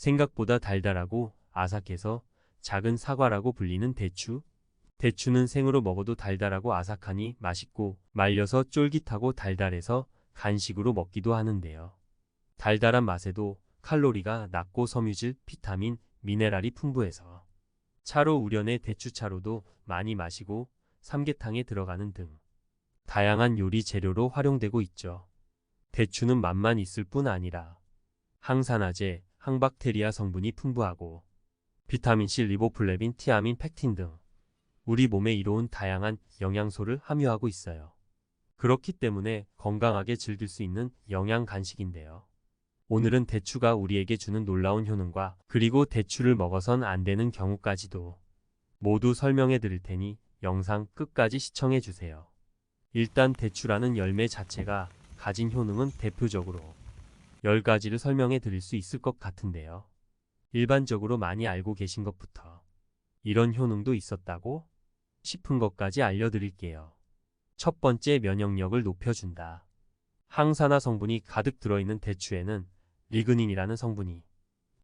생각보다 달달하고 아삭해서 작은 사과라고 불리는 대추. 대추는 생으로 먹어도 달달하고 아삭하니 맛있고, 말려서 쫄깃하고 달달해서 간식으로 먹기도 하는데요. 달달한 맛에도 칼로리가 낮고 섬유질, 비타민, 미네랄이 풍부해서 차로 우려내 대추차로도 많이 마시고 삼계탕에 들어가는 등 다양한 요리 재료로 활용되고 있죠. 대추는 맛만 있을 뿐 아니라 항산화제, 항박테리아 성분이 풍부하고 비타민C, 리보플레빈, 티아민, 팩틴 등 우리 몸에 이로운 다양한 영양소를 함유하고 있어요. 그렇기 때문에 건강하게 즐길 수 있는 영양 간식인데요. 오늘은 대추가 우리에게 주는 놀라운 효능과 그리고 대추를 먹어선 안 되는 경우까지도 모두 설명해 드릴 테니 영상 끝까지 시청해 주세요. 일단 대추라는 열매 자체가 가진 효능은 대표적으로 10가지를 설명해 드릴 수 있을 것 같은데요. 일반적으로 많이 알고 계신 것부터 이런 효능도 있었다고 싶은 것까지 알려드릴게요. 첫 번째, 면역력을 높여준다. 항산화 성분이 가득 들어있는 대추에는 리그닌이라는 성분이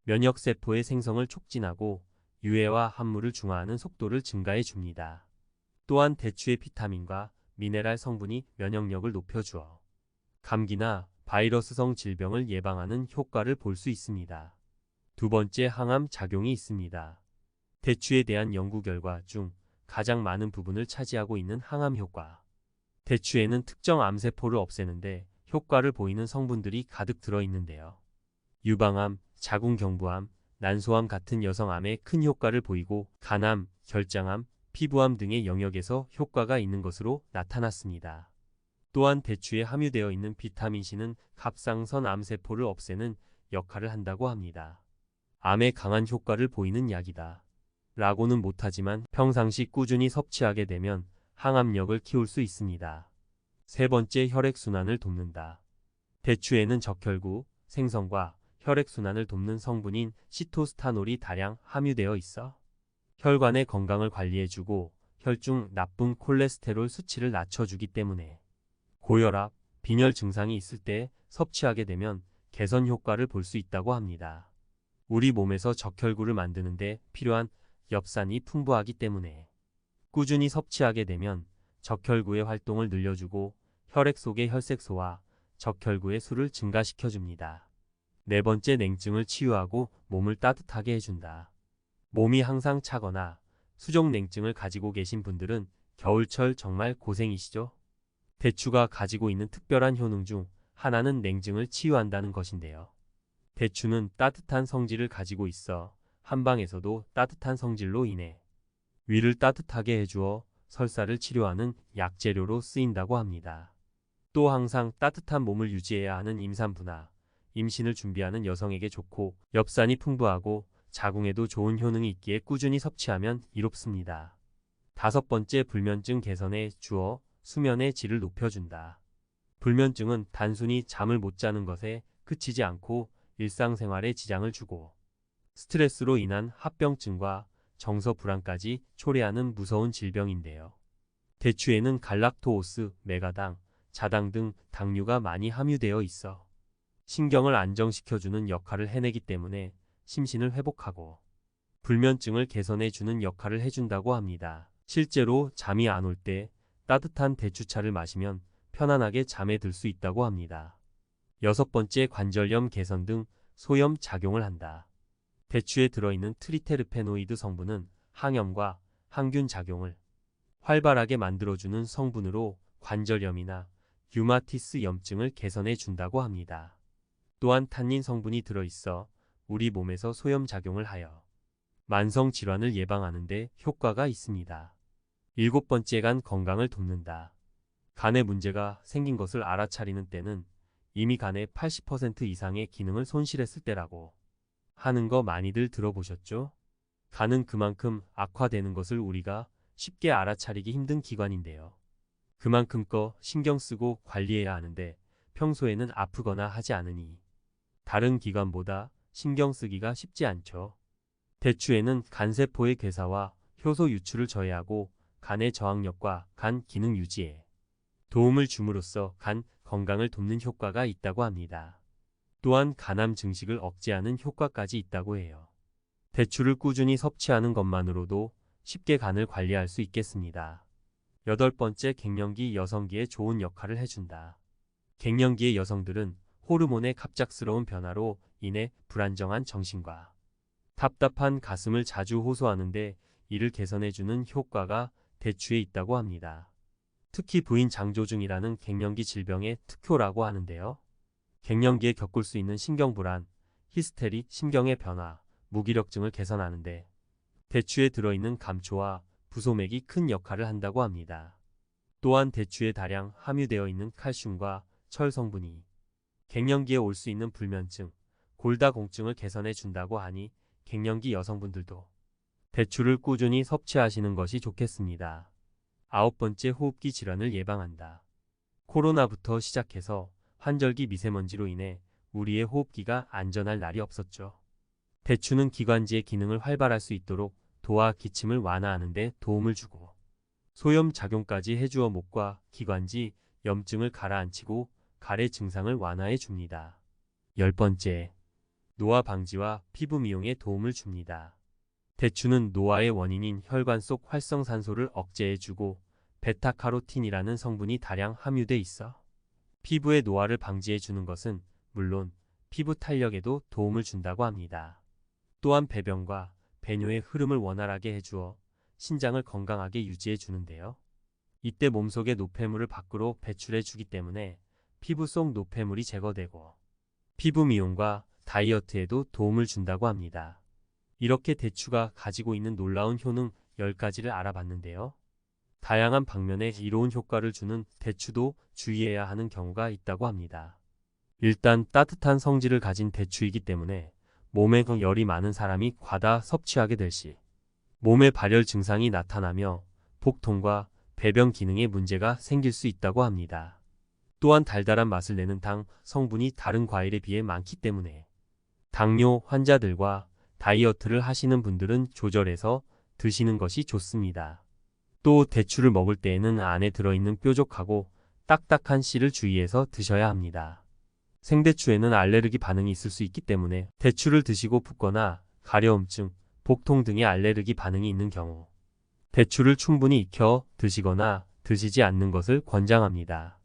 면역세포의 생성을 촉진하고 유해와 함물을 중화하는 속도를 증가해 줍니다. 또한 대추의 비타민과 미네랄 성분이 면역력을 높여주어 감기나 바이러스성 질병을 예방하는 효과를 볼 수 있습니다. 두 번째, 항암 작용이 있습니다. 대추에 대한 연구 결과 중 가장 많은 부분을 차지하고 있는 항암 효과. 대추에는 특정 암세포를 없애는데 효과를 보이는 성분들이 가득 들어있는데요. 유방암, 자궁경부암, 난소암 같은 여성암에 큰 효과를 보이고 간암, 결장암, 피부암 등의 영역에서 효과가 있는 것으로 나타났습니다. 또한 대추에 함유되어 있는 비타민C는 갑상선 암세포를 없애는 역할을 한다고 합니다. 암에 강한 효과를 보이는 약이다 라고는 못하지만 평상시 꾸준히 섭취하게 되면 항암력을 키울 수 있습니다. 세 번째, 혈액순환을 돕는다. 대추에는 적혈구 생성과 혈액순환을 돕는 성분인 시토스타놀이 다량 함유되어 있어 혈관의 건강을 관리해주고 혈중 나쁜 콜레스테롤 수치를 낮춰주기 때문에 고혈압, 빈혈 증상이 있을 때 섭취하게 되면 개선 효과를 볼 수 있다고 합니다. 우리 몸에서 적혈구를 만드는데 필요한 엽산이 풍부하기 때문에 꾸준히 섭취하게 되면 적혈구의 활동을 늘려주고 혈액 속의 혈색소와 적혈구의 수를 증가시켜줍니다. 네 번째, 냉증을 치유하고 몸을 따뜻하게 해준다. 몸이 항상 차거나 수족냉증을 가지고 계신 분들은 겨울철 정말 고생이시죠? 대추가 가지고 있는 특별한 효능 중 하나는 냉증을 치유한다는 것인데요. 대추는 따뜻한 성질을 가지고 있어 한방에서도 따뜻한 성질로 인해 위를 따뜻하게 해주어 설사를 치료하는 약재료로 쓰인다고 합니다. 또 항상 따뜻한 몸을 유지해야 하는 임산부나 임신을 준비하는 여성에게 좋고 엽산이 풍부하고 자궁에도 좋은 효능이 있기에 꾸준히 섭취하면 이롭습니다. 다섯 번째, 불면증 개선에 주어 수면의 질을 높여준다. 불면증은 단순히 잠을 못 자는 것에 그치지 않고 일상생활에 지장을 주고 스트레스로 인한 합병증과 정서 불안까지 초래하는 무서운 질병인데요. 대추에는 갈락토오스, 메가당, 자당 등 당류가 많이 함유되어 있어 신경을 안정시켜주는 역할을 해내기 때문에 심신을 회복하고 불면증을 개선해주는 역할을 해준다고 합니다. 실제로 잠이 안 올 때 따뜻한 대추차를 마시면 편안하게 잠에 들 수 있다고 합니다. 여섯 번째, 관절염 개선 등 소염 작용을 한다. 대추에 들어있는 트리테르페노이드 성분은 항염과 항균 작용을 활발하게 만들어주는 성분으로 관절염이나 류마티스 염증을 개선해 준다고 합니다. 또한 탄닌 성분이 들어있어 우리 몸에서 소염 작용을 하여 만성 질환을 예방하는 데 효과가 있습니다. 일곱 번째, 간 건강을 돕는다. 간에 문제가 생긴 것을 알아차리는 때는 이미 간의 80% 이상의 기능을 손실했을 때라고 하는 거 많이들 들어보셨죠? 간은 그만큼 악화되는 것을 우리가 쉽게 알아차리기 힘든 기관인데요. 그만큼 신경 쓰고 관리해야 하는데 평소에는 아프거나 하지 않으니 다른 기관보다 신경 쓰기가 쉽지 않죠. 대추에는 간세포의 괴사와 효소 유출을 저해하고 간의 저항력과 간 기능 유지에 도움을 줌으로써 간 건강을 돕는 효과가 있다고 합니다. 또한 간암 증식을 억제하는 효과까지 있다고 해요. 대추를 꾸준히 섭취하는 것만으로도 쉽게 간을 관리할 수 있겠습니다. 8번째, 갱년기 여성기에 좋은 역할을 해준다. 갱년기의 여성들은 호르몬의 갑작스러운 변화로 인해 불안정한 정신과 답답한 가슴을 자주 호소하는데 이를 개선해주는 효과가 대추에 있다고 합니다. 특히 부인 장조증이라는 갱년기 질병의 특효라고 하는데요. 갱년기에 겪을 수 있는 신경불안, 히스테리, 심경의 변화, 무기력증을 개선하는데 대추에 들어있는 감초와 부소맥이 큰 역할을 한다고 합니다. 또한 대추에 다량 함유되어 있는 칼슘과 철 성분이 갱년기에 올 수 있는 불면증, 골다공증을 개선해 준다고 하니 갱년기 여성분들도 대추를 꾸준히 섭취하시는 것이 좋겠습니다. 9번째, 호흡기 질환을 예방한다. 코로나부터 시작해서 환절기 미세먼지로 인해 우리의 호흡기가 안전할 날이 없었죠. 대추는 기관지의 기능을 활발할 수 있도록 도와 기침을 완화하는 데 도움을 주고 소염 작용까지 해주어 목과 기관지 염증을 가라앉히고 가래 증상을 완화해 줍니다. 10번째, 노화 방지와 피부 미용에 도움을 줍니다. 대추는 노화의 원인인 혈관 속 활성산소를 억제해주고 베타카로틴이라는 성분이 다량 함유돼 있어 피부의 노화를 방지해주는 것은 물론 피부 탄력에도 도움을 준다고 합니다. 또한 배변과 배뇨의 흐름을 원활하게 해주어 신장을 건강하게 유지해 주는데요. 이때 몸속의 노폐물을 밖으로 배출해 주기 때문에 피부 속 노폐물이 제거되고 피부 미용과 다이어트에도 도움을 준다고 합니다. 이렇게 대추가 가지고 있는 놀라운 효능 10가지를 알아봤는데요. 다양한 방면에 이로운 효과를 주는 대추도 주의해야 하는 경우가 있다고 합니다. 일단 따뜻한 성질을 가진 대추이기 때문에 몸에 열이 많은 사람이 과다 섭취하게 될 시 몸의 발열 증상이 나타나며 복통과 배변 기능에 문제가 생길 수 있다고 합니다. 또한 달달한 맛을 내는 당 성분이 다른 과일에 비해 많기 때문에 당뇨 환자들과 다이어트를 하시는 분들은 조절해서 드시는 것이 좋습니다. 또 대추를 먹을 때에는 안에 들어있는 뾰족하고 딱딱한 씨를 주의해서 드셔야 합니다. 생대추에는 알레르기 반응이 있을 수 있기 때문에 대추를 드시고 붓거나 가려움증, 복통 등의 알레르기 반응이 있는 경우 대추를 충분히 익혀 드시거나 드시지 않는 것을 권장합니다.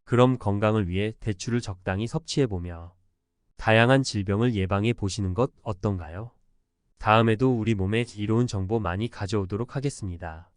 그럼 건강을 위해 대추를 적당히 섭취해보며 다양한 질병을 예방해 보시는 것 어떤가요? 다음에도 우리 몸에 이로운 정보 많이 가져오도록 하겠습니다.